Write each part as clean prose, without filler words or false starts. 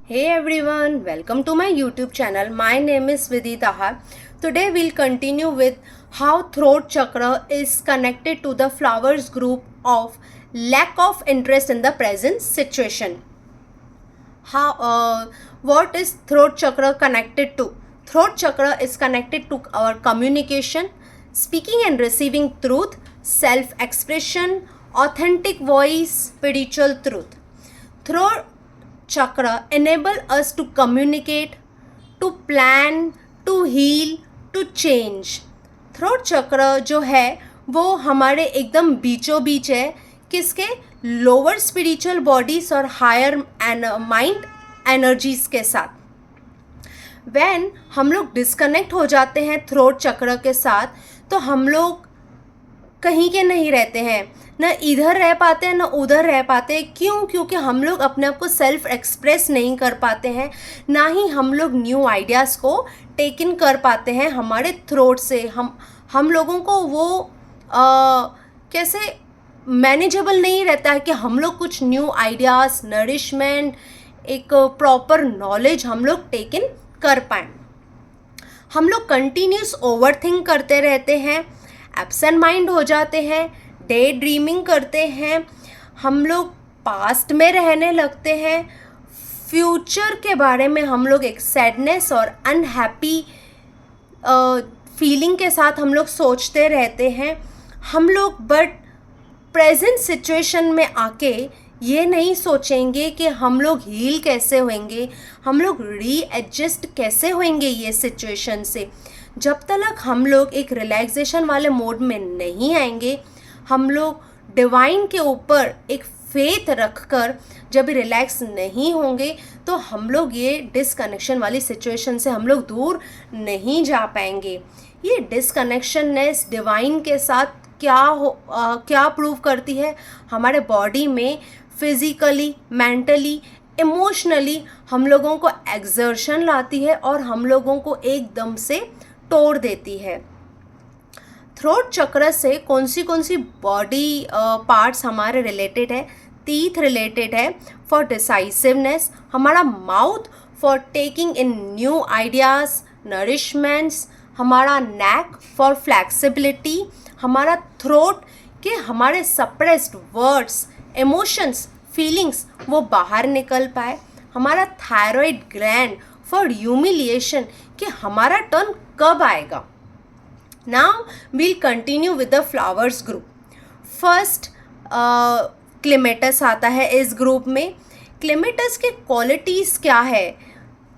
Hey everyone, welcome to my YouTube channel. My name is Vidita. Today we'll continue with how throat chakra is connected to the flowers group of lack of interest in the present situation. What is throat chakra connected to? Throat chakra is connected to our communication, speaking and receiving truth, self-expression, authentic voice, spiritual truth. Throat chakra enable us to communicate, to plan, to heal, to change. Throat चक्र जो है वो हमारे एकदम बीचों बीच है किसके lower spiritual bodies और हायर माइंड एनर्जीज के साथ। व्हेन हम लोग डिस्कनेक्ट हो जाते हैं थ्रोट चक्र के साथ तो हम लोग कहीं के नहीं रहते हैं, ना इधर रह पाते हैं ना उधर रह पाते हैं। क्यों? क्योंकि हम लोग अपने आप को सेल्फ एक्सप्रेस नहीं कर पाते हैं, ना ही हम लोग न्यू आइडियाज़ को टेक इन कर पाते हैं हमारे थ्रोट से। हम लोगों को वो कैसे मैनेजेबल नहीं रहता है कि हम लोग कुछ न्यू आइडियाज़, नरिशमेंट, एक प्रॉपर नॉलेज हम लोग टेक इन कर पाएँ। हम लोग कंटिन्यूस ओवरथिंक करते रहते हैं, एब्सेंट माइंड हो जाते हैं, डे ड्रीमिंग करते हैं, हम लोग पास्ट में रहने लगते हैं, फ्यूचर के बारे में हम लोग एक सैडनेस और अनहैप्पी फीलिंग के साथ हम लोग सोचते रहते हैं। हम लोग बट प्रेजेंट सिचुएशन में आके ये नहीं सोचेंगे कि हम लोग हील कैसे होंगे, हम लोग रीएडजस्ट कैसे होंगे ये सिचुएशन से। जब तक हम लोग एक रिलैक्सेशन वाले मोड में नहीं आएंगे, हम लोग डिवाइन के ऊपर एक फेथ रखकर जब रिलैक्स नहीं होंगे तो हम लोग ये डिसकनेक्शन वाली सिचुएशन से हम लोग दूर नहीं जा पाएंगे। ये डिसकनेक्शननेस डिवाइन के साथ क्या प्रूव करती है? हमारे बॉडी में फिज़िकली, मेंटली, इमोशनली हम लोगों को एक्सर्शन लाती है और हम लोगों को एकदम से तोड़ देती है। थ्रोट चक्र से कौन सी बॉडी पार्ट्स हमारे रिलेटेड है? टीथ रिलेटेड है फॉर डिसाइसिवनेस, हमारा mouth for taking in new ideas, nourishments, हमारा नेक फॉर फ्लैक्सिबिलिटी, हमारा थ्रोट के हमारे सप्रेस्ड वर्ड्स, इमोशंस, फीलिंग्स वो बाहर निकल पाए, हमारा थायराइड ग्लैंड फॉर ह्यूमिलिएशन कि हमारा टर्न कब आएगा। Now we'll continue with the flowers group. First clematis आता है इस ग्रुप में। क्लेमेटस के क्वालिटीज़ क्या है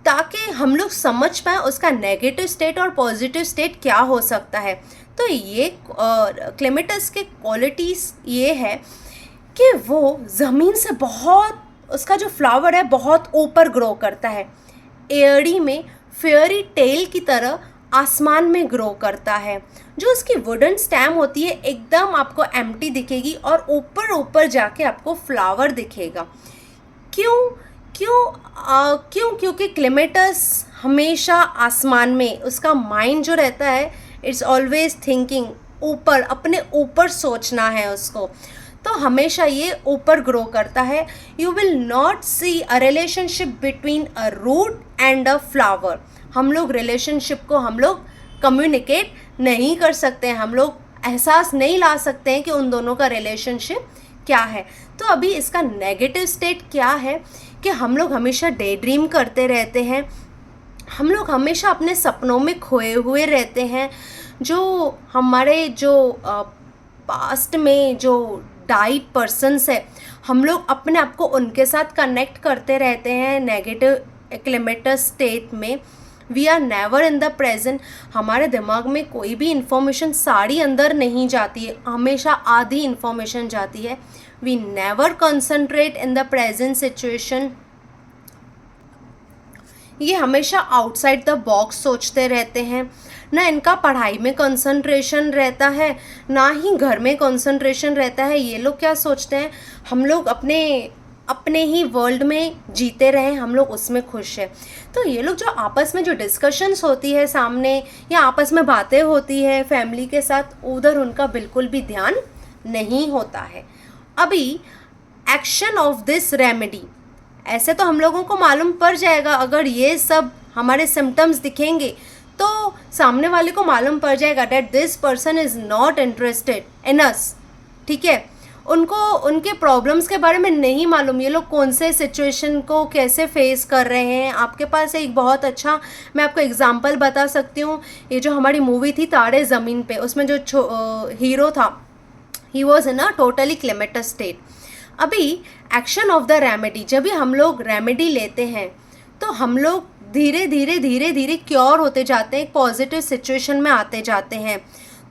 ताकि हम लोग समझ पाएँ उसका नेगेटिव स्टेट और पॉजिटिव स्टेट क्या हो सकता है। तो ये क्लेमेटस के क्वालिटीज़ ये है कि वो ज़मीन से बहुत, उसका जो फ्लावर है बहुत ऊपर ग्रो करता है, एयरी में फेयरी टेल की तरह आसमान में ग्रो करता है। जो उसकी वुडन स्टेम होती है एकदम आपको एम्प्टी दिखेगी और ऊपर ऊपर जाके आपको फ्लावर दिखेगा। क्यों? क्योंकि क्लेमेटस हमेशा आसमान में, उसका माइंड जो रहता है इट्स ऑलवेज थिंकिंग, ऊपर, अपने ऊपर सोचना है उसको, तो हमेशा ये ऊपर ग्रो करता है। You will not see a relationship between a root and a flower. हम लोग रिलेशनशिप को हम लोग कम्युनिकेट नहीं कर सकते हैं, हम लोग एहसास नहीं ला सकते हैं कि उन दोनों का रिलेशनशिप क्या है। तो अभी इसका नेगेटिव स्टेट क्या है कि हम लोग हमेशा डे ड्रीम करते रहते हैं, हम लोग हमेशा अपने सपनों में खोए हुए रहते हैं। जो हमारे पास्ट में जो डाइड पर्सन्स है, हम लोग अपने आप को उनके साथ कनेक्ट करते रहते हैं नेगेटिव क्लेमेटस स्टेट में। We are never in the present. हमारे दिमाग में कोई भी इंफॉर्मेशन सारी अंदर नहीं जाती है, हमेशा आधी इंफॉर्मेशन जाती है। We never concentrate in the present situation. ये हमेशा आउटसाइड द बॉक्स सोचते रहते हैं, ना इनका पढ़ाई में कंसंट्रेशन रहता है ना ही घर में कंसंट्रेशन रहता है। ये लोग क्या सोचते हैं, हम लोग अपने ही वर्ल्ड में जीते रहें, हम लोग उसमें खुश है। तो ये लोग जो आपस में जो डिस्कशंस होती है सामने या आपस में बातें होती है फैमिली के साथ, उधर उनका बिल्कुल भी ध्यान नहीं होता है। अभी एक्शन ऑफ दिस रेमेडी ऐसे तो हम लोगों को मालूम पड़ जाएगा, अगर ये सब हमारे सिम्टम्स दिखेंगे तो सामने वाले को मालूम पड़ जाएगा that this person is not interested in us, ठीक है। उनको उनके प्रॉब्लम्स के बारे में नहीं मालूम, ये लोग कौन से सिचुएशन को कैसे फेस कर रहे हैं। आपके पास एक बहुत अच्छा मैं आपको एग्जांपल बता सकती हूँ, ये जो हमारी मूवी थी तारे ज़मीन पे, उसमें जो हीरो था, he was in a totally clematis state. अभी एक्शन ऑफ द रेमेडी, जब भी हम लोग रेमेडी लेते हैं तो हम लोग धीरे धीरे धीरे धीरे क्योर होते जाते हैं, एक पॉजिटिव सिचुएशन में आते जाते हैं।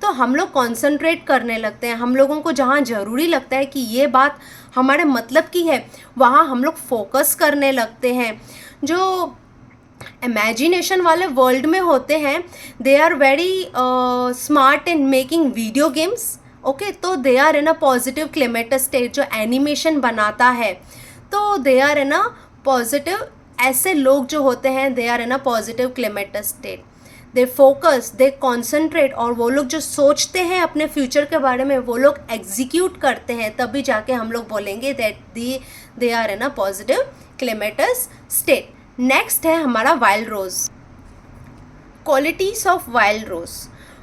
तो हम लोग कॉन्सेंट्रेट करने लगते हैं, हम लोगों को जहाँ ज़रूरी लगता है कि ये बात हमारे मतलब की है वहाँ हम लोग फोकस करने लगते हैं। जो इमेजिनेशन वाले वर्ल्ड में होते हैं, they are very smart in making video games, okay. तो they are in a positive clematis state. जो एनिमेशन बनाता है तो they are in a positive, ऐसे लोग जो होते हैं they are in a positive clematis state. They focus, they concentrate, और वो लोग जो सोचते हैं अपने फ्यूचर के बारे में वो लोग एग्जीक्यूट करते हैं, तभी जाके हम लोग बोलेंगे that they are in a positive clematis state. Next है हमारा wild rose. Qualities of wild rose.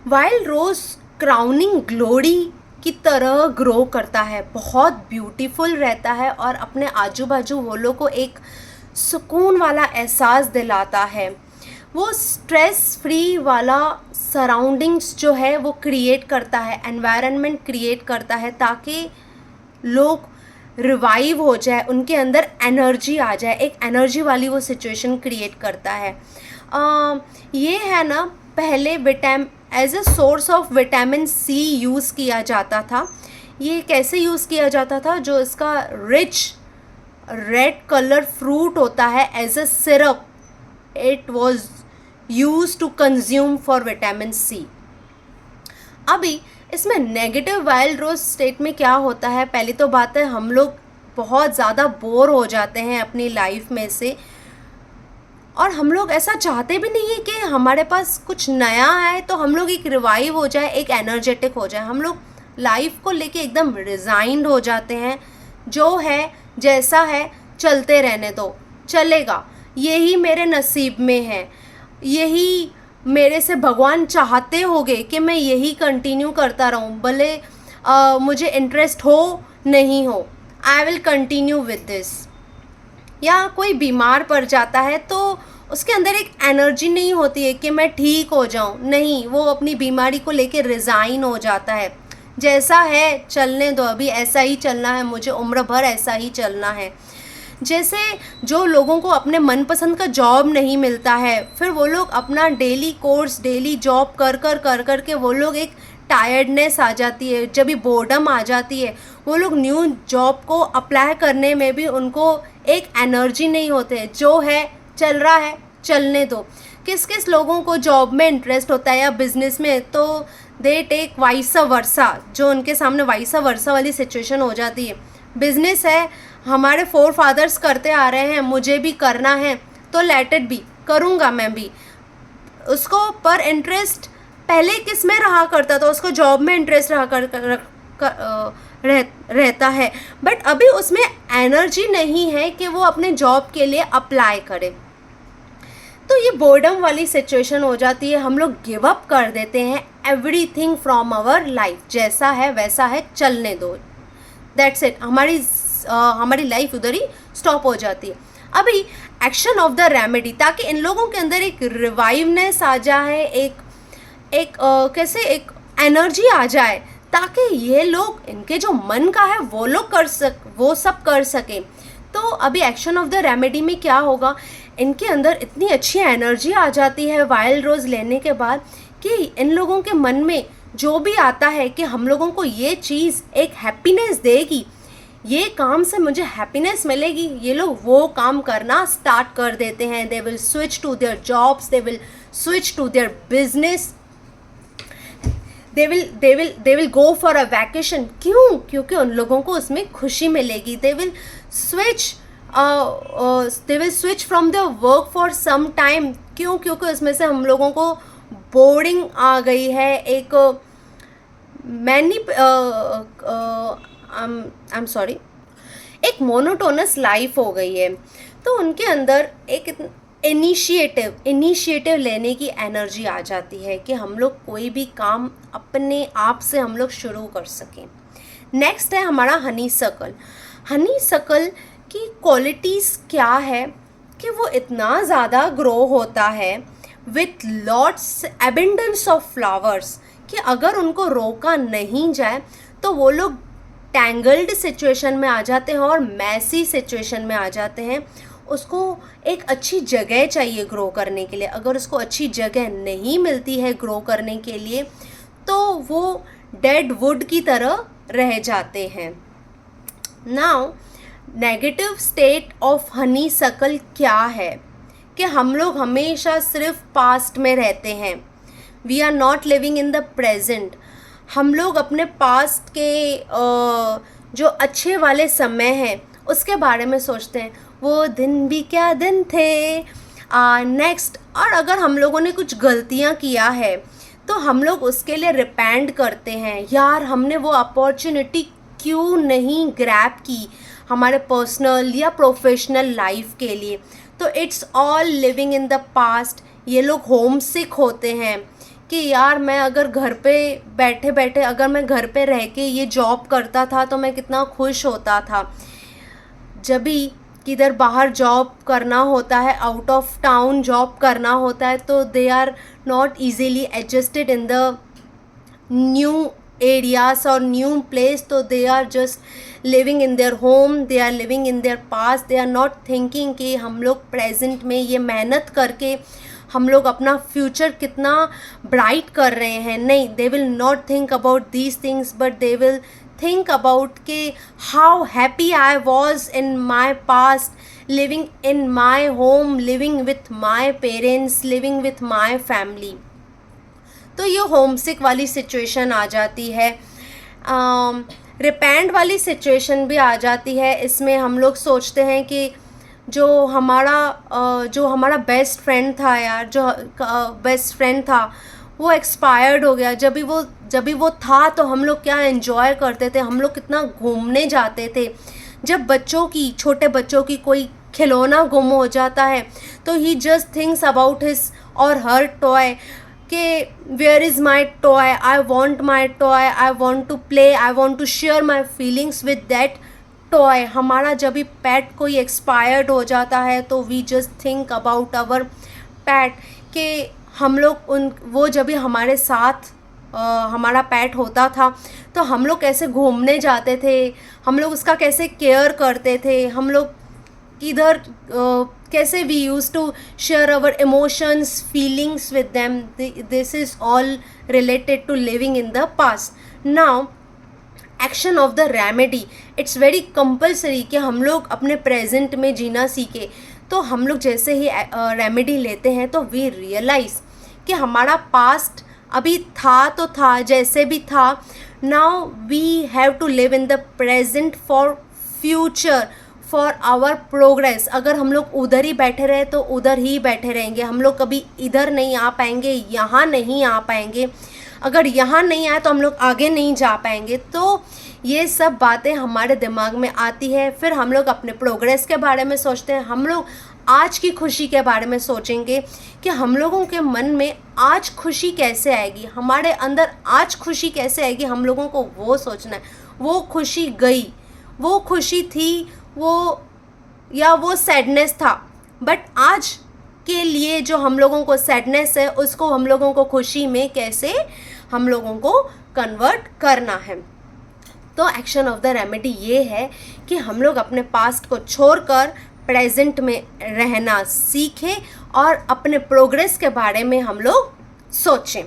Wild rose crowning glory की तरह ग्रो करता है, बहुत ब्यूटीफुल रहता है और अपने आजू बाजू वालों को एक सुकून वाला एहसास दिलाता है। वो स्ट्रेस फ्री वाला सराउंडिंग्स जो है वो क्रिएट करता है, एनवायरनमेंट क्रिएट करता है, ताकि लोग रिवाइव हो जाए, उनके अंदर एनर्जी आ जाए, एक एनर्जी वाली वो सिचुएशन क्रिएट करता है। ये है ना, पहले as a source of vitamin C use किया जाता था। ये कैसे यूज़ किया जाता था, जो इसका रिच रेड कलर फ्रूट होता है, as a syrup it was use to consume for vitamin C. अभी इसमें नेगेटिव वाइल्ड रोज स्टेट में क्या होता है, पहली तो बात है हम लोग बहुत ज़्यादा बोर हो जाते हैं अपनी लाइफ में से, और हम लोग ऐसा चाहते भी नहीं है कि हमारे पास कुछ नया आए तो हम लोग एक रिवाइव हो जाए, एक एनर्जेटिक हो जाए। हम लोग लाइफ को लेके एकदम रिजाइंड हो जाते हैं, जो है जैसा है चलते रहने दो, चलेगा, यही मेरे नसीब में है, यही मेरे से भगवान चाहते होंगे कि मैं यही कंटिन्यू करता रहूं, भले मुझे इंटरेस्ट हो नहीं हो, I will continue with this. या कोई बीमार पड़ जाता है तो उसके अंदर एक एनर्जी नहीं होती है कि मैं ठीक हो जाऊं, नहीं, वो अपनी बीमारी को लेके रिज़ाइन हो जाता है, जैसा है चलने दो, अभी ऐसा ही चलना है, मुझे उम्र भर ऐसा ही चलना है। जैसे जो लोगों को अपने मनपसंद का जॉब नहीं मिलता है, फिर वो लोग अपना डेली कोर्स, डेली जॉब कर के वो लोग एक टायर्डनेस आ जाती है, जब भी बोर्डम आ जाती है, वो लोग न्यू जॉब को अप्लाई करने में भी उनको एक एनर्जी नहीं होते है, जो है चल रहा है चलने दो। किस किस लोगों को जॉब में इंटरेस्ट होता है या बिजनेस में, तो दे टेक वाइसा वर्सा, जो उनके सामने वाइसा वर्सा वाली सिचुएशन हो जाती है। बिजनेस है, हमारे फोर फादर्स करते आ रहे हैं, मुझे भी करना है तो लेट इट बी, करूँगा मैं भी। उसको पर इंटरेस्ट पहले किस में रहा करता था, उसको जॉब में इंटरेस्ट रहता है, बट अभी उसमें एनर्जी नहीं है कि वो अपने जॉब के लिए अप्लाई करे, तो ये बोर्डम वाली सिचुएशन हो जाती है। हम लोग गिव अप कर देते हैं एवरीथिंग फ्रॉम आवर लाइफ, जैसा है वैसा है चलने दो, दैट्स इट, हमारी लाइफ उधर ही स्टॉप हो जाती है। अभी एक्शन ऑफ द रेमेडी, ताकि इन लोगों के अंदर एक रिवाइवनेस आ जाए, एक एक एनर्जी आ जाए, ताकि ये लोग, इनके जो मन का है वो लोग वो सब कर सके। तो अभी एक्शन ऑफ द रेमेडी में क्या होगा, इनके अंदर इतनी अच्छी एनर्जी आ जाती है वाइल्ड रोज लेने के बाद, कि इन लोगों के मन में जो भी आता है कि हम लोगों को ये चीज़ एक हैप्पीनेस देगी, ये काम से मुझे हैप्पीनेस मिलेगी, ये लोग वो काम करना स्टार्ट कर देते हैं। They will switch to their jobs, they will switch to their business, they will go for a vacation. क्यों? क्योंकि उन लोगों को उसमें खुशी मिलेगी। They will switch from the work for some time. क्यों? क्योंकि उसमें से हम लोगों को बोरिंग आ गई है, एक आई एम सॉरी, एक मोनोटोनस लाइफ हो गई है, तो उनके अंदर एक इनिशिएटिव लेने की एनर्जी आ जाती है कि हम लोग कोई भी काम अपने आप से हम लोग शुरू कर सकें। नेक्स्ट है हमारा हनी सर्कल। हनी सर्कल की क्वालिटीज़ क्या है कि वो इतना ज़्यादा ग्रो होता है with lots abundance of flowers कि अगर उनको रोका नहीं जाए तो वो लोग टैंगल्ड सिचुएशन में आ जाते हैं और मैसी सिचुएशन में आ जाते हैं। उसको एक अच्छी जगह चाहिए ग्रो करने के लिए, अगर उसको अच्छी जगह नहीं मिलती है ग्रो करने के लिए तो वो डेड वुड की तरह रह जाते हैं। Now negative state of honey circle क्या है कि हम लोग हमेशा सिर्फ पास्ट में रहते हैं, we are not living in the present. हम लोग अपने पास्ट के जो अच्छे वाले समय हैं उसके बारे में सोचते हैं, वो दिन भी क्या दिन थे। नेक्स्ट, और अगर हम लोगों ने कुछ गलतियां किया है तो हम लोग उसके लिए रिपेंट करते हैं, यार हमने वो अपॉर्चुनिटी क्यों नहीं ग्रैब की हमारे पर्सनल या प्रोफेशनल लाइफ के लिए। तो it's all living in the past. ये लोग होम सिक होते हैं कि यार मैं अगर घर पे बैठे बैठे अगर मैं घर पे रह के ये जॉब करता था तो मैं कितना खुश होता था। जब भी किधर बाहर जॉब करना होता है, आउट ऑफ टाउन जॉब करना होता है, तो they are not easily adjusted in the new areas और न्यू प्लेस, तो they are just living in their home, they are living in their past, they are not thinking कि हम लोग present में ये मेहनत करके हम लोग अपना फ्यूचर कितना ब्राइट कर रहे हैं। नहीं, they will not think about these things, but they will think about के how happy I was in my past, living in my home, living with my parents, living with my family। तो ये home सिक वाली situation आ जाती है। Repent वाली situation भी आ जाती है। इसमें हम लोग सोचते हैं कि जो हमारा बेस्ट फ्रेंड था यार, जो बेस्ट फ्रेंड था वो एक्सपायर्ड हो गया। जब भी वो था तो हम लोग क्या एंजॉय करते थे, हम लोग कितना घूमने जाते थे। जब छोटे बच्चों की कोई खिलौना गुम हो जाता है तो he just thinks about his और हर टॉय कि where is my toy, I want my toy, I want to play, I want to share my feelings with that toy. हमारा जब भी पेट कोई एक्सपायर्ड हो जाता है तो we just think about our pet कि हम लोग वो जब भी हमारे साथ हमारा पेट होता था तो हम लोग कैसे घूमने जाते थे, हम लोग उसका कैसे केयर करते थे, हम लोग किधर कैसे we use to share our emotions feelings with them. This is all related to living in the past. Now action of the remedy, it's very compulsory कि हम लोग अपने प्रेजेंट में जीना सीखे। तो हम लोग जैसे ही रेमेडी लेते हैं तो वी रियलाइज़ कि हमारा पास्ट अभी था तो था जैसे भी था। Now we have to live in the present for future, for our progress. अगर हम लोग उधर ही बैठे रहे तो उधर ही बैठे रहेंगे, हम लोग कभी इधर नहीं आ पाएंगे, यहाँ नहीं आ पाएंगे। अगर यहाँ नहीं आए तो हम लोग आगे नहीं जा पाएंगे। तो ये सब बातें हमारे दिमाग में आती है। फिर हम लोग अपने प्रोग्रेस के बारे में सोचते हैं, हम लोग आज की खुशी के बारे में सोचेंगे कि हम लोगों के मन में आज खुशी कैसे आएगी, हमारे अंदर आज खुशी कैसे आएगी, हम लोगों को वो सोचना है। वो खुशी गई, वो खुशी थी, वो सैडनेस था, बट आज के लिए जो हम लोगों को सैडनेस है उसको हम लोगों को खुशी में कैसे हम लोगों को कन्वर्ट करना है। तो एक्शन ऑफ द रेमेडी ये है कि हम लोग अपने पास्ट को छोड़कर प्रेजेंट में रहना सीखें और अपने प्रोग्रेस के बारे में हम लोग सोचें।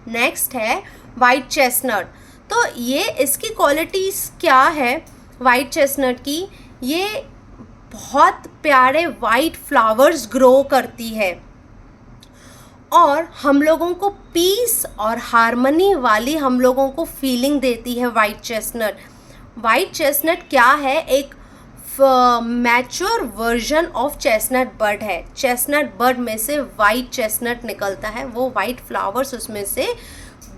नेक्स्ट है वाइट चेस्टनट। तो ये इसकी क्वालिटीज़ क्या है वाइट चेस्टनट की, ये बहुत प्यारे वाइट फ्लावर्स ग्रो करती है और हम लोगों को पीस और हार्मनी वाली हम लोगों को फीलिंग देती है वाइट चेस्टनट। वाइट चेस्टनट क्या है, एक mature version of chestnut bird है। चेस्टनट बर्ड में से वाइट चेस्टनट निकलता है, वो वाइट फ्लावर्स उसमें से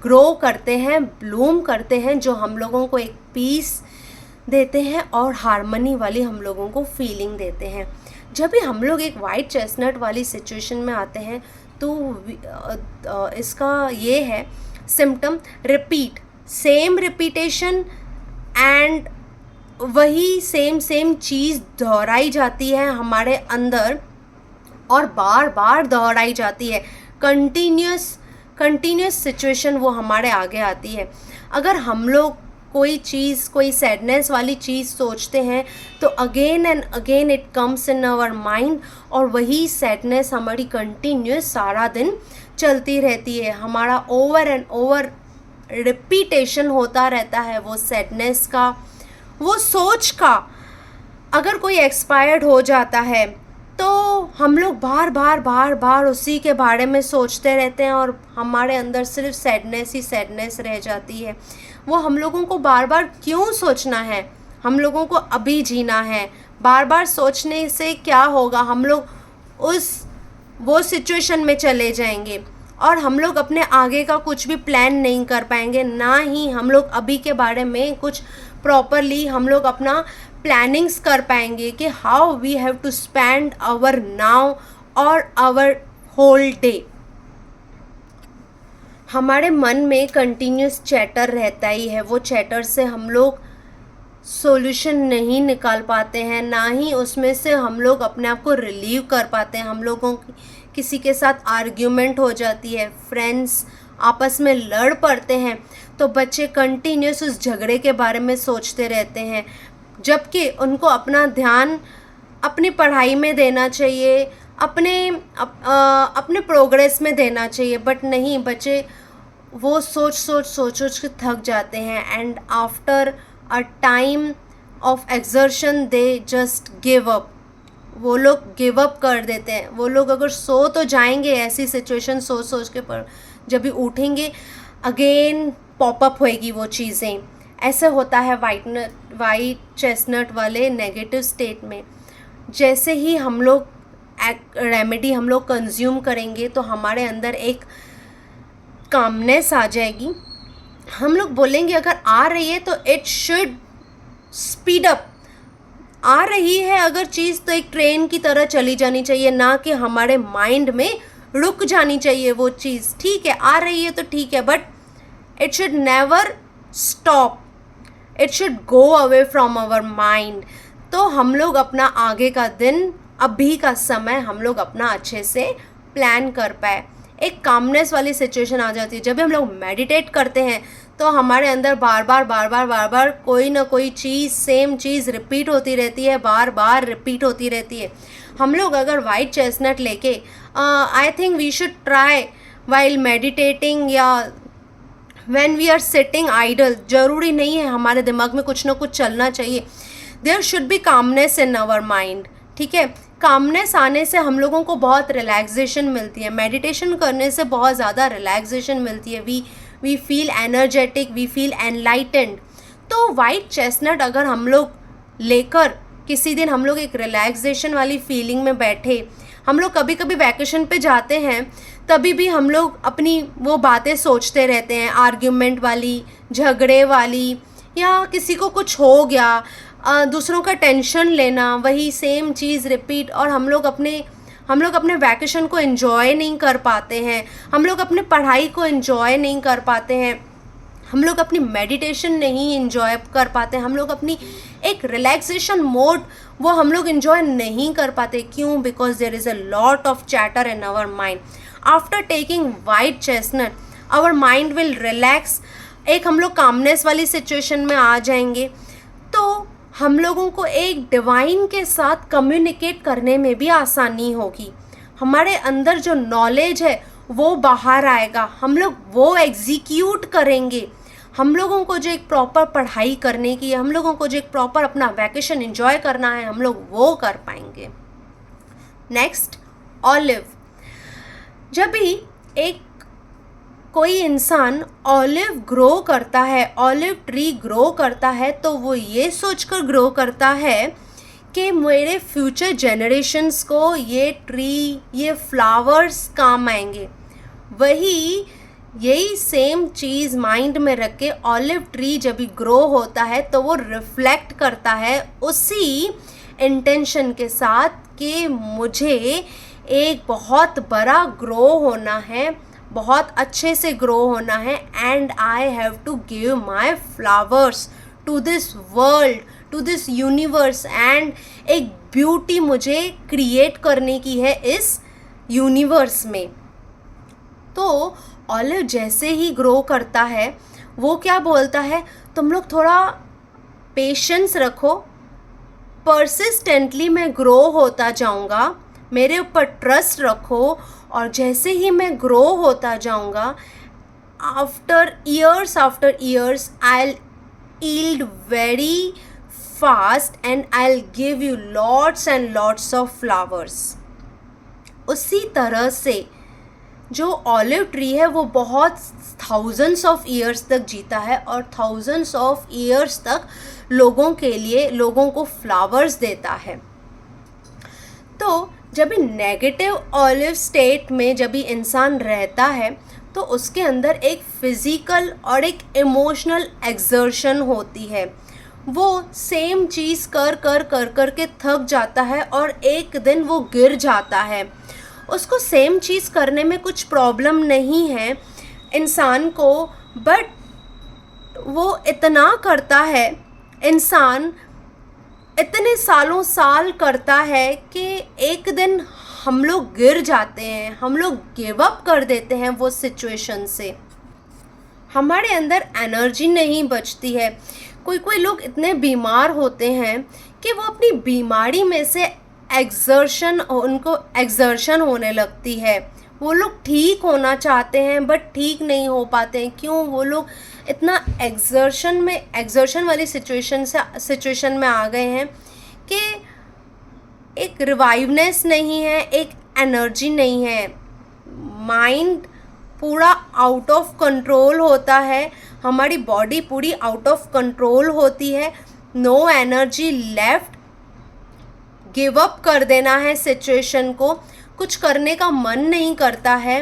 ग्रो करते हैं, ब्लूम करते हैं, जो हम लोगों को एक पीस देते हैं और हार्मनी वाली हम लोगों को फीलिंग देते हैं। जब भी हम लोग एक वाइट चेस्टनट वाली सिचुएशन में आते हैं तो इसका ये है symptom, repeat, same repetition and वही सेम चीज़ दोहराई जाती है हमारे अंदर और बार बार दोहराई जाती है। कंटिन्यूस सिचुएशन वो हमारे आगे आती है। अगर हम लोग कोई चीज़, कोई सैडनेस वाली चीज़ सोचते हैं तो again and again it comes in our mind और वही सैडनेस हमारी कंटिन्यूस सारा दिन चलती रहती है। हमारा ओवर एंड ओवर रिपीटेशन होता रहता है वो सैडनेस का, वो सोच का। अगर कोई एक्सपायर्ड हो जाता है तो हम लोग बार बार उसी के बारे में सोचते रहते हैं और हमारे अंदर सिर्फ सैडनेस ही सैडनेस रह जाती है। वो हम लोगों को बार बार क्यों सोचना है? हम लोगों को अभी जीना है। बार बार सोचने से क्या होगा? हम लोग वो सिचुएशन में चले जाएंगे और हम लोग अपने आगे का कुछ भी प्लान नहीं कर पाएंगे, ना ही हम लोग अभी के बारे में कुछ प्रॉपरली हम लोग अपना प्लानिंग्स कर पाएंगे कि how we have to spend our now और आवर होल डे। हमारे मन में कंटिन्यूस चैटर रहता ही है। वो चैटर से हम लोग सॉल्यूशन नहीं निकाल पाते हैं, ना ही उसमें से हम लोग अपने आप को रिलीव कर पाते हैं। हम लोगों की किसी के साथ आर्ग्यूमेंट हो जाती है, फ्रेंड्स आपस में लड़ पड़ते हैं तो बच्चे कंटिन्यूस उस झगड़े के बारे में सोचते रहते हैं, जबकि उनको अपना ध्यान अपनी पढ़ाई में देना चाहिए, अपने प्रोग्रेस में देना चाहिए। बट नहीं, बच्चे वो सोच के थक जाते हैं and after a time of exertion they just give up. वो लोग गिव अप कर देते हैं। वो लोग अगर सो तो जाएंगे ऐसी सिचुएशन सोच के, पर जब भी उठेंगे अगेन पॉपअप होएगी वो चीज़ें। ऐसे होता है वाइट चेस्टनट वाले नेगेटिव स्टेट में। जैसे ही हम लोग रेमेडी हम लोग कंज्यूम करेंगे तो हमारे अंदर एक कामनेस आ जाएगी। हम लोग बोलेंगे अगर आ रही है तो इट शुड स्पीड अप। आ रही है अगर चीज़ तो एक ट्रेन की तरह चली जानी चाहिए, ना कि हमारे माइंड में रुक जानी चाहिए वो चीज़। ठीक है, आ रही है तो ठीक है, but it should never stop, it should go away from our mind. तो हम लोग अपना आगे का दिन, अभी का समय हम लोग अपना अच्छे से प्लान कर पाए। एक कामनेस वाली सिचुएशन आ जाती है। जब भी हम लोग मेडिटेट करते हैं तो हमारे अंदर बार बार कोई ना कोई चीज़, सेम चीज़ रिपीट होती रहती है, बार बार रिपीट होती रहती है। हम लोग अगर वाइट चेस्टनट लेके I think we should try while meditating या when we are sitting idle, ज़रूरी नहीं है हमारे दिमाग में कुछ ना कुछ चलना चाहिए। There should be calmness in our mind. ठीक है, कामनेस आने से हम लोगों को बहुत रिलैक्सेशन मिलती है। मेडिटेशन करने से बहुत ज़्यादा रिलैक्सेशन मिलती है। We feel energetic, we feel enlightened. तो वाइट चेस्टनट अगर हम लोग लेकर किसी दिन हम लोग एक रिलैक्सेशन वाली फीलिंग में बैठे, हम लोग कभी कभी वैकेशन पे जाते हैं तभी भी हम लोग अपनी वो बातें सोचते रहते हैं, आर्ग्यूमेंट वाली, झगड़े वाली, या किसी को कुछ हो गया, दूसरों का टेंशन लेना, वही सेम चीज़ रिपीट। और हम लोग अपने वैकेशन को एंजॉय नहीं कर पाते हैं, हम लोग अपने पढ़ाई को एंजॉय नहीं कर पाते हैं, हम लोग अपनी मेडिटेशन नहीं एंजॉय कर पाते, हम लोग अपनी एक रिलैक्सेशन मोड वो हम लोग एंजॉय नहीं कर पाते। क्यों? Because there is a lot of chatter in our mind. After taking white chestnut our mind will relax. एक हम लोग कामनेस वाली सिचुएशन में आ जाएंगे तो हम लोगों को एक डिवाइन के साथ कम्युनिकेट करने में भी आसानी होगी। हमारे अंदर जो नॉलेज है वो बाहर आएगा, हम लोग वो एग्जीक्यूट करेंगे। हम लोगों को जो एक प्रॉपर पढ़ाई करने की है, हम लोगों को जो एक प्रॉपर अपना वैकेशन एंजॉय करना है, हम लोग वो कर पाएंगे। Next, olive. जब भी एक कोई इंसान ऑलिव ग्रो करता है, ऑलिव ट्री ग्रो करता है, तो वो ये सोचकर ग्रो करता है कि मेरे फ्यूचर जनरेशन्स को ये ट्री, ये फ्लावर्स काम आएंगे। वही यही सेम चीज़ माइंड में रख के ऑलिव ट्री जब भी ग्रो होता है तो वो रिफ्लेक्ट करता है उसी इंटेंशन के साथ कि मुझे एक बहुत बड़ा ग्रो होना है, बहुत अच्छे से ग्रो होना है, and I have to give my flowers to this world, to this universe, and एक ब्यूटी मुझे क्रिएट करने की है इस यूनिवर्स में। तो ऑलिव जैसे ही ग्रो करता है वो क्या बोलता है, तुम लोग थोड़ा पेशेंस रखो, परसिस्टेंटली मैं ग्रो होता जाऊंगा, मेरे ऊपर ट्रस्ट रखो, और जैसे ही मैं ग्रो होता जाऊंगा, after years I yield very fast and I'll give you lots and lots of flowers। उसी तरह से जो ऑलिव ट्री है वो बहुत थाउजेंड्स ऑफ ईयर्स तक जीता है और थाउजेंड्स ऑफ ईयर्स तक लोगों के लिए, लोगों को फ्लावर्स देता है। तो जब भी नेगेटिव ऑलिव स्टेट में जब भी इंसान रहता है तो उसके अंदर एक फिज़िकल और एक इमोशनल एक्सर्शन होती है। वो सेम चीज़ कर कर के थक जाता है और एक दिन वो गिर जाता है। उसको सेम चीज़ करने में कुछ प्रॉब्लम नहीं है इंसान को, बट वो इतना करता है, इंसान इतने सालों साल करता है कि एक दिन हम लोग गिर जाते हैं, हम लोग गिव अप कर देते हैं वो सिचुएशन से। हमारे अंदर एनर्जी नहीं बचती है। कोई लोग इतने बीमार होते हैं कि वो अपनी बीमारी में से उनको एक्सर्शन होने लगती है। वो लोग ठीक होना चाहते हैं बट ठीक नहीं हो पाते हैं। क्यों? वो लोग इतना एक्सर्शन वाली सिचुएशन में आ गए हैं कि एक रिवाइवनेस नहीं है, एक एनर्जी नहीं है, माइंड पूरा आउट ऑफ कंट्रोल होता है, हमारी बॉडी पूरी आउट ऑफ कंट्रोल होती है, no energy left, give up कर देना है सिचुएशन को, कुछ करने का मन नहीं करता है।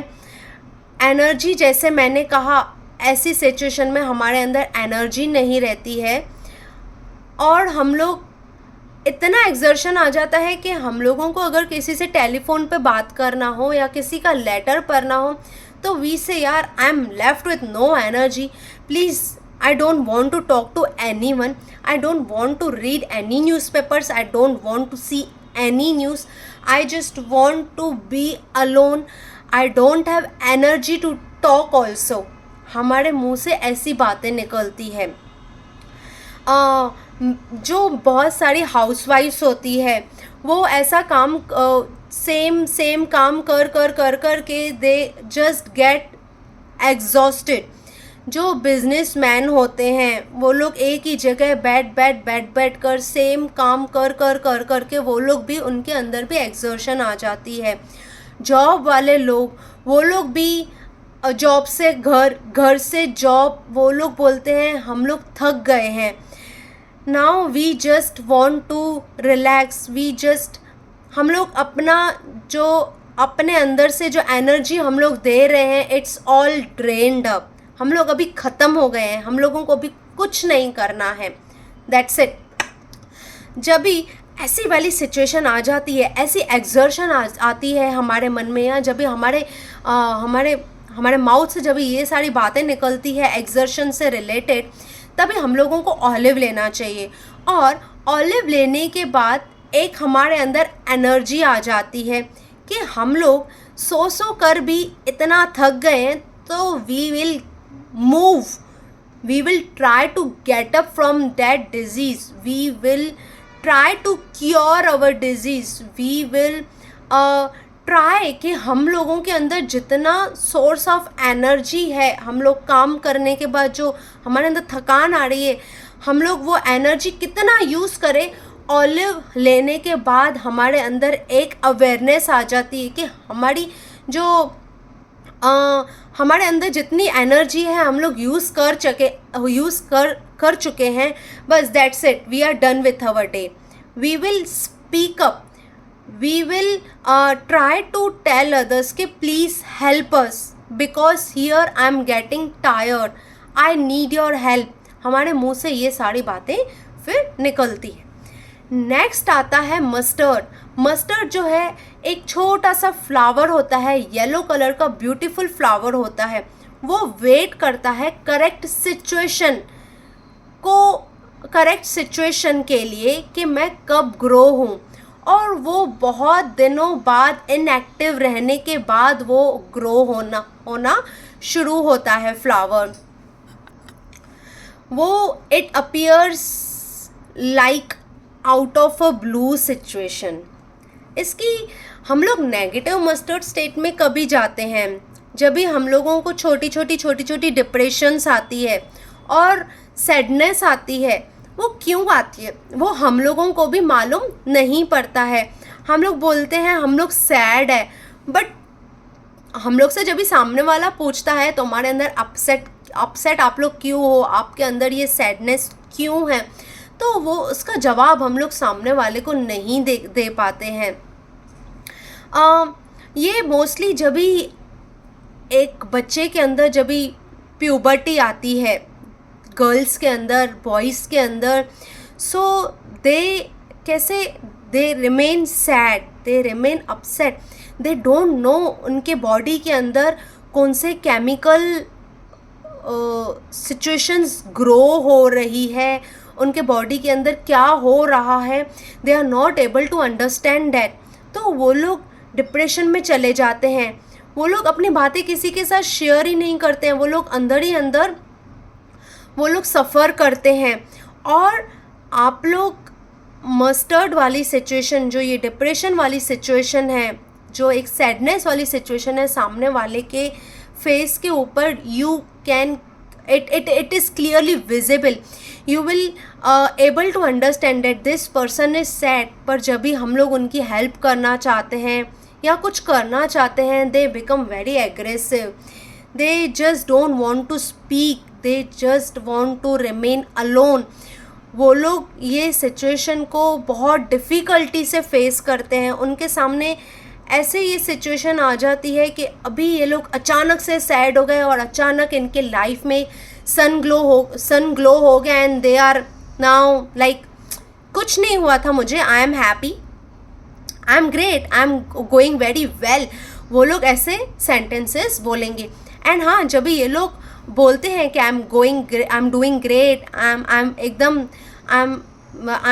एनर्जी, जैसे मैंने कहा, ऐसी सिचुएशन में हमारे अंदर एनर्जी नहीं रहती है और हम लोग इतना एक्सर्शन आ जाता है कि हम लोगों को अगर किसी से टेलीफोन पे बात करना हो या किसी का लेटर पढ़ना हो तो वी से यार I am left with no energy, please I don't want to talk to anyone, I don't want to read any newspapers, I don't want to see any news, I just want to be alone, I don't have energy to talk also। हमारे मुंह से ऐसी बातें निकलती है। जो बहुत सारी हाउसवाइफ्स होती है वो ऐसा काम सेम काम कर के दे जस्ट गेट एग्जॉस्टेड। जो बिजनेसमैन होते हैं वो लोग एक ही जगह बैठ कर सेम काम कर के वो लोग भी, उनके अंदर भी एक्सर्शन आ जाती है। जॉब वाले लोग, वो लोग भी जॉब से घर से जॉब, वो लोग बोलते हैं हम लोग थक गए हैं। Now we just want to relax, हम लोग अपना जो अपने अंदर से जो एनर्जी हम लोग दे रहे हैं, इट्स ऑल ड्रेन्ड अप। हम लोग अभी ख़त्म हो गए हैं, हम लोगों को अभी कुछ नहीं करना है, दैट्स इट। जब भी ऐसी वाली सिचुएशन आ जाती है, ऐसी एक्सर्शन आती है हमारे मन में, या जब भी हमारे माउथ से जब भी ये सारी बातें निकलती है एक्सर्शन से रिलेटेड, तभी हम लोगों को ऑलिव लेना चाहिए। और ऑलिव लेने के बाद एक हमारे अंदर एनर्जी आ जाती है कि हम लोग सो कर भी इतना थक गए हैं, तो we will move, we will try to get up from that disease, we will try to cure our disease, we will try कि हम लोगों के अंदर जितना सोर्स ऑफ एनर्जी है, हम लोग काम करने के बाद जो हमारे अंदर थकान आ रही है, हम लोग वो एनर्जी कितना यूज़ करें। ऑलिव लेने के बाद हमारे अंदर एक अवेयरनेस आ जाती है कि हमारी जो हमारे अंदर जितनी एनर्जी है हम लोग यूज़ कर चुके हैं, बस that's it, we are done with our day. We will speak up, we will try to tell others कि please help us, because here I am getting tired, I need your help. हमारे मुंह से ये सारी बातें फिर निकलती है। नेक्स्ट आता है मस्टर्ड। मस्टर्ड जो है एक छोटा सा फ्लावर होता है, येलो कलर का ब्यूटीफुल फ्लावर होता है। वो वेट करता है करेक्ट सिचुएशन के लिए कि मैं कब ग्रो हूँ, और वो बहुत दिनों बाद इनएक्टिव रहने के बाद वो ग्रो होना शुरू होता है फ्लावर। वो it appears like out of a blue situation. इसकी हम लोग नेगेटिव मस्टर्ड स्टेट में कभी जाते हैं जब भी हम लोगों को छोटी छोटी डिप्रेशंस आती है और सैडनेस आती है। वो क्यों आती है वो हम लोगों को भी मालूम नहीं पड़ता है। हम लोग बोलते हैं हम लोग सैड है, बट हम लोग से जब भी सामने वाला पूछता है तो हमारे अंदर अपसेट आप लोग क्यों हो, आपके अंदर ये सैडनेस क्यों है, तो वो उसका जवाब हम लोग सामने वाले को नहीं दे पाते हैं। ये मोस्टली जब भी एक बच्चे के अंदर जब भी प्यूबर्टी आती है, गर्ल्स के अंदर, बॉयज़ के अंदर, so they remain sad, they remain upset, they don't know उनके बॉडी के अंदर कौन से केमिकल सिचुएशंस ग्रो हो रही है, उनके बॉडी के अंदर क्या हो रहा है, they are not able to understand that. तो वो लोग डिप्रेशन में चले जाते हैं। वो लोग अपनी बातें किसी के साथ शेयर ही नहीं करते हैं, वो लोग अंदर ही अंदर वो लोग सफ़र करते हैं। और आप लोग मस्टर्ड वाली सिचुएशन, जो ये डिप्रेशन वाली सिचुएशन है, जो एक सैडनेस वाली सिचुएशन है, सामने वाले के फेस के ऊपर you can it is clearly visible, you will able to understand that this person is sad। पर जब भी हम लोग उनकी हेल्प करना चाहते हैं या कुछ करना चाहते हैं, they become very aggressive, they just don't want to speak, they just want to remain alone। वो लोग ये सिचुएशन को बहुत डिफ़िकल्टी से फेस करते हैं। उनके सामने ऐसे ये सिचुएशन आ जाती है कि अभी ये लोग अचानक से सैड हो गए और अचानक इनके लाइफ में सन ग्लो हो गया, and they are now like कुछ नहीं हुआ था मुझे, I am happy, I am great, I am going very well. वो लोग ऐसे सेंटेंसेस बोलेंगे। एंड हाँ, जब भी ये लोग बोलते हैं कि I am doing great, I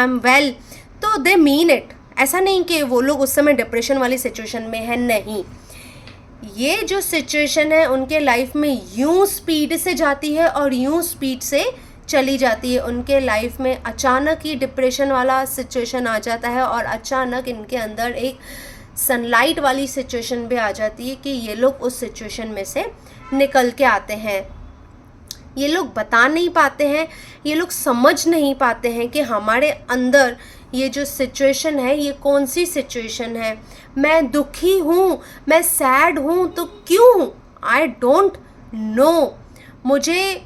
am well, तो दे मीन इट। ऐसा नहीं कि वो लोग उस समय डिप्रेशन वाली सिचुएशन में है, नहीं। ये जो सिचुएशन है उनके लाइफ में यूं स्पीड से जाती है और यूं स्पीड से चली जाती है। उनके लाइफ में अचानक ही डिप्रेशन वाला सिचुएशन आ जाता है और अचानक इनके अंदर एक सनलाइट वाली सिचुएशन भी आ जाती है कि ये लोग उस सिचुएशन में से निकल के आते हैं। ये लोग बता नहीं पाते हैं, ये लोग समझ नहीं पाते हैं कि हमारे अंदर ये जो सिचुएशन है ये कौन सी सिचुएशन है। मैं दुखी हूँ, मैं सैड हूँ, तो क्यों हूँ, आई डोंट नो। मुझे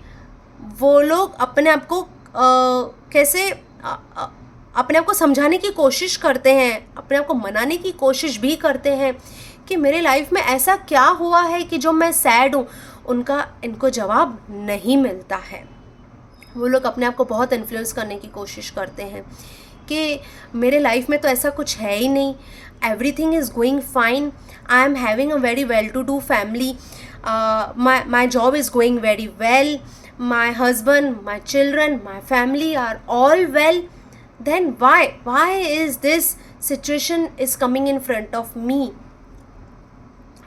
वो लोग अपने आप को कैसे अपने आप को समझाने की कोशिश करते हैं, अपने आप को मनाने की कोशिश भी करते हैं कि मेरे लाइफ में ऐसा क्या हुआ है कि जो मैं सैड हूँ। इनको जवाब नहीं मिलता है। वो लोग अपने आप को बहुत इन्फ्लुएंस करने की कोशिश करते हैं कि मेरे लाइफ में तो ऐसा कुछ है ही नहीं, everything is going fine, I am having a very well to do family, my job is going very well, my husband, my children, my family are all well, then why is this situation is coming in front of me.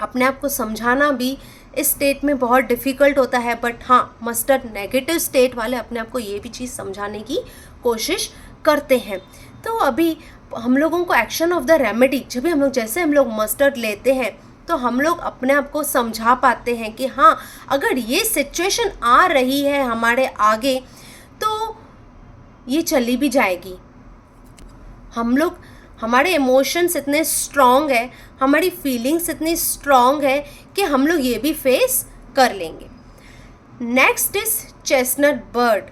अपने आप को समझाना भी इस state में बहुत difficult होता है, बट हाँ, मस्टर्ड नेगेटिव स्टेट वाले अपने आप को ये भी चीज़ समझाने की कोशिश करते हैं। तो अभी हम लोगों को एक्शन ऑफ द रेमेडी, जब भी हम लोग मस्टर्ड लेते हैं तो हम लोग अपने आप को समझा पाते हैं कि हाँ, अगर ये सिचुएशन आ रही है हमारे आगे तो ये चली भी जाएगी। हमारे इमोशंस इतने स्ट्रॉन्ग है, हमारी फीलिंग्स इतनी स्ट्रॉन्ग है कि हम लोग ये भी फेस कर लेंगे। Next is chestnut bird.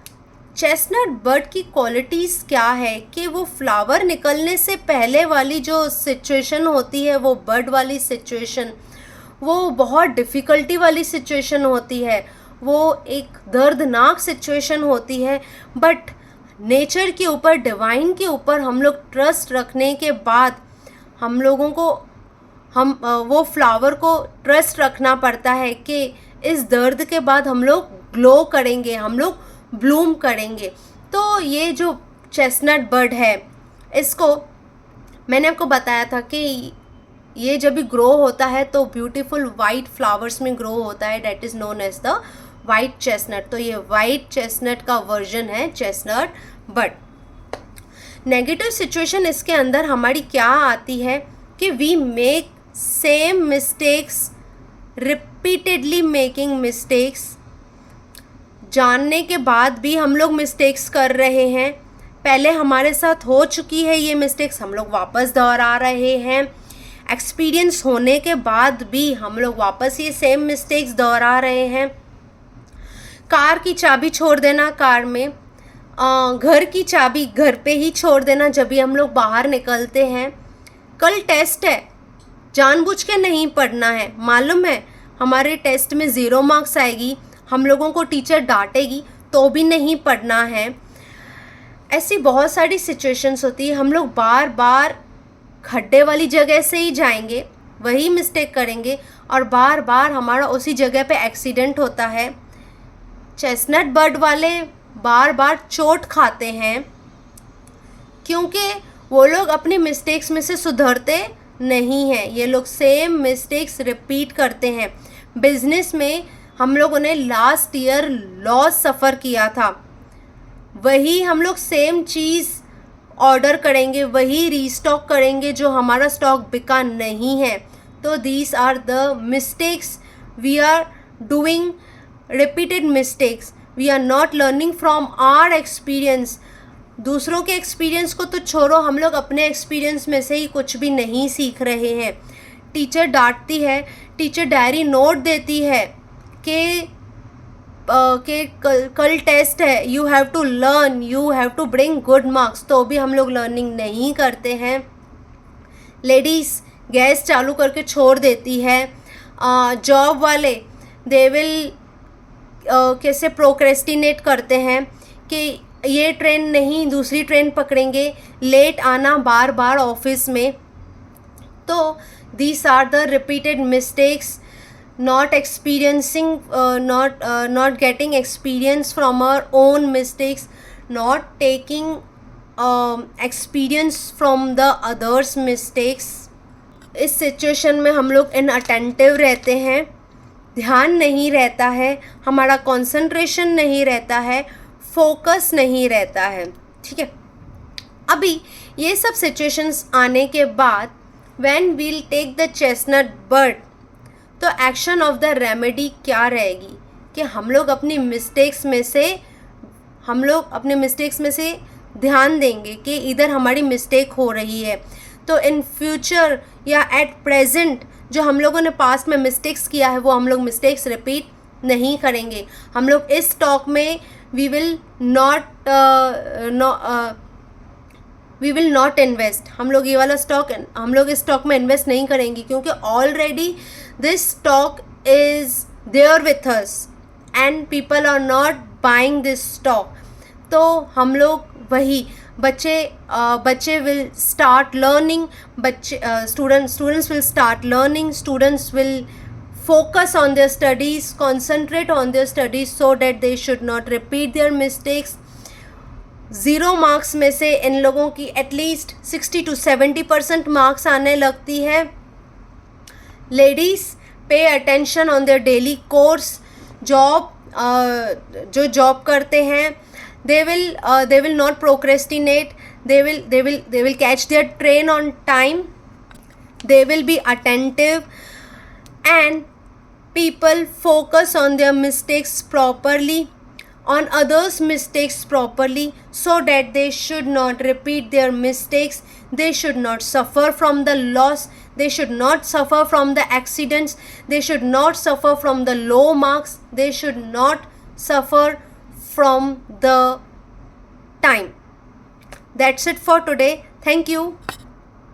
Chestnut bird की क्वालिटीज़ क्या है कि वो फ्लावर निकलने से पहले वाली जो सिचुएशन होती है, वो बर्ड वाली सिचुएशन, वो बहुत डिफ़िकल्टी वाली सिचुएशन होती है, वो एक दर्दनाक सिचुएशन होती है, बट नेचर के ऊपर, डिवाइन के ऊपर हम लोग ट्रस्ट रखने के बाद हम लोगों को वो फ्लावर को ट्रस्ट रखना पड़ता है कि इस दर्द के बाद हम लोग ग्लो करेंगे, हम लोग ब्लूम करेंगे। तो ये जो चेस्टनट बर्ड है, इसको मैंने आपको बताया था कि ये जब भी ग्रो होता है तो ब्यूटीफुल वाइट फ्लावर्स में ग्रो होता है, that is known as the white chestnut. तो ये वाइट चेस्टनट का वर्जन है चेस्टनट बर्ड। नेगेटिव सिचुएशन इसके अंदर हमारी क्या आती है कि we make same mistakes, repeatedly making mistakes. जानने के बाद भी हम लोग मिस्टेक्स कर रहे हैं, पहले हमारे साथ हो चुकी है ये मिस्टेक्स, हम लोग वापस दोहरा रहे हैं। एक्सपीरियंस होने के बाद भी हम लोग वापस ये सेम मिस्टेक्स दोहरा रहे हैं। कार की चाबी छोड़ देना कार में, घर की चाबी घर पे ही छोड़ देना जब भी हम लोग बाहर निकलते हैं। कल टेस्ट है, जानबूझ के नहीं पढ़ना है, मालूम है हमारे टेस्ट में 0 मार्क्स आएगी, हम लोगों को टीचर डांटेगी, तो भी नहीं पढ़ना है। ऐसी बहुत सारी सिचुएशंस होती है, हम लोग बार बार खड्डे वाली जगह से ही जाएंगे, वही मिस्टेक करेंगे और बार बार हमारा उसी जगह पे एक्सीडेंट होता है। चेस्टनट बर्ड वाले बार बार चोट खाते हैं क्योंकि वो लोग अपने मिस्टेक्स में से सुधरते नहीं हैं, ये लोग सेम मिस्टेक्स रिपीट करते हैं। बिजनेस में हम लोगों ने लास्ट ईयर लॉस सफ़र किया था, वही हम लोग सेम चीज़ ऑर्डर करेंगे, वही रीस्टॉक करेंगे जो हमारा स्टॉक बिका नहीं है। तो these are the mistakes we are doing, repeated mistakes. We are not learning from our experience. दूसरों के एक्सपीरियंस को तो छोड़ो, हम लोग अपने एक्सपीरियंस में से ही कुछ भी नहीं सीख रहे हैं। टीचर डांटती है, टीचर डायरी नोट देती है कि कल टेस्ट है, you have to learn, you have to bring good marks, तो भी हम लोग लर्निंग नहीं करते हैं। लेडीज़ गैस चालू करके छोड़ देती है। जॉब वाले दे विल कैसे प्रोक्रेस्टिनेट करते हैं कि ये ट्रेन नहीं दूसरी ट्रेन पकड़ेंगे, लेट आना बार बार ऑफिस में। तो these are the repeated mistakes, not experiencing, not getting experience from our own mistakes, not taking experience from the others mistakes। इस सिचुएशन में हम लोग इनअटेंटिव रहते हैं, ध्यान नहीं रहता है, हमारा कंसंट्रेशन नहीं रहता है, फोकस नहीं रहता है। ठीक है, अभी ये सब सिचुएशंस आने के बाद when we'll take the chestnut bud, तो एक्शन ऑफ द रेमेडी क्या रहेगी कि हम लोग अपनी मिस्टेक्स में से ध्यान देंगे कि इधर हमारी मिस्टेक हो रही है। तो इन फ्यूचर या एट प्रेजेंट जो हम लोगों ने पास्ट में मिस्टेक्स किया है वो हम लोग मिस्टेक्स रिपीट नहीं करेंगे। हम लोग इस स्टॉक में वी विल नॉट इन्वेस्ट, हम लोग ये वाला स्टॉक, हम लोग इस स्टॉक में इन्वेस्ट नहीं करेंगे क्योंकि already this stock is there with us and people are not buying this stock. तो हम लोग वही बच्चे will start learning, students will start learning, students will focus on their studies, concentrate on their studies so that they should not repeat their mistakes। 0 marks में से इन लोगों की at least 60 to 70% marks आने लगती है। Ladies pay attention on their daily course. जो job करते हैं they will not procrastinate, they will catch their train on time, they will be attentive, and people focus on their mistakes properly, on others mistakes properly, so that they should not repeat their mistakes, they should not suffer from the loss, they should not suffer from the accidents, they should not suffer from the low marks, they should not suffer from the time. That's it for today. Thank you.